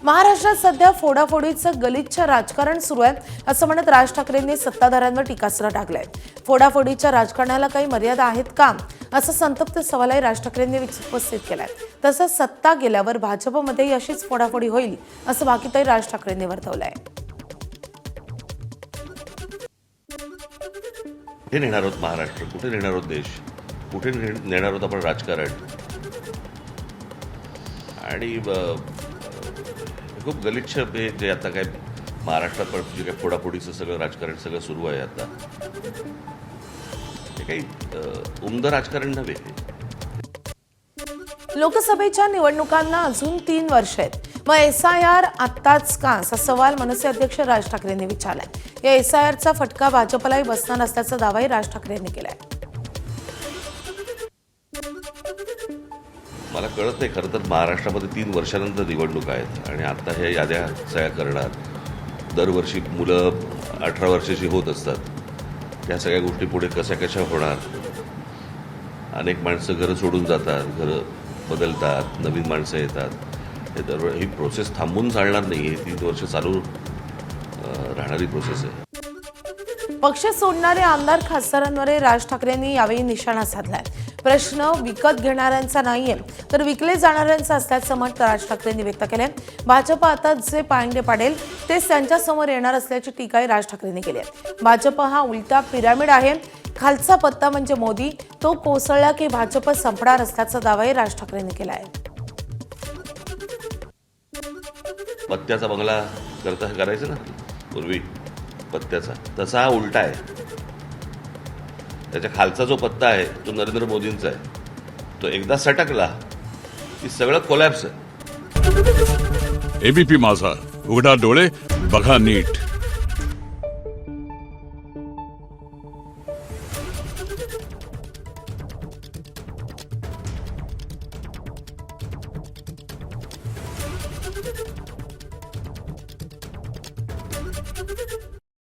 महाराष्ट्रात सध्या फोडाफोडीचं गलिच्छ राजकारण सुरू आहे असं म्हणत राज ठाकरेंनी सत्ताधाऱ्यांवर टीकास्त्र टाकलंय। फोडाफोडीच्या राजकारणाला काही मर्यादा आहेत का असं संतप्त सवालही राज ठाकरेंनी उपस्थित केलाय। तसंच सत्ता गेल्यावर भाजपमध्ये अशीच फोडाफोडी होईल असं भाकीतही राज ठाकरेंनी वर्तवलंय। कुठे नेणार आहोत महाराष्ट्र, कुठे नेणार आहोत देश, कुठे नेणार आहोत आपण राजकारण, आणि खूप गलिच्छ जे आता काय महाराष्ट्रात जे काही फोडाफोडीचं सगळं राजकारण सगळं सुरू आहे आता, हे काही उमदं राजकारण नव्हे। लोकसभेच्या निवडणुकांना अजून 3 वर्ष आहेत, मग SIR आत्ताच का असा सवाल मनसे अध्यक्ष राज ठाकरेंनी विचारलाय। या SIRचा फटका भाजपलाही बसणार असल्याचा दावाही राज ठाकरेंनी केलाय। मला कळत नाही खरं तर महाराष्ट्रामध्ये 3 वर्षानंतर निवडणूक आहेत आणि आता हे याद्या सगळ्या करणार। दरवर्षी मुलं 18 वर्षाची होत असतात, त्या सगळ्या गोष्टी पुढे कशा होणार। अनेक माणसं घरं सोडून जातात, घरं बदलतात, नवीन माणसं येतात। ही प्रोसेस थांबून चालणार नाही, ही 3 वर्ष चालू राहणारी प्रोसेस आहे। पक्ष सोडणारे आमदार खासदारांवर राज ठाकरेंनी यावेळी निशाणा साधलाय। प्रश्न विकत घेणाऱ्यांचा नाहीये तर विकले जाणाऱ्यांचा असल्याचं मत राज ठाकरेंनी व्यक्त केलंय। भाजप आता जे पायंडे पाडेल तेच त्यांच्या समोर येणार असल्याची टीकाही राज ठाकरेंनी केली आहे। भाजप हा उलटा पिरामिड आहे, खालचा पत्ता म्हणजे मोदी, तो कोसळला की भाजप संपणार असल्याचा दावाही राज ठाकरेंनी केला आहे। पत्त्याचा बंगला करायचं ना पूर्वी पत्त्याचा, तसा हा उलटा आहे। त्याच्या खालचा जो पत्ता आहे तो नरेंद्र मोदींचा आहे, तो एकदा सटकला की सगळं कोलॅप्स आहे। ABP माझा, उघडा डोळे बघा नीट।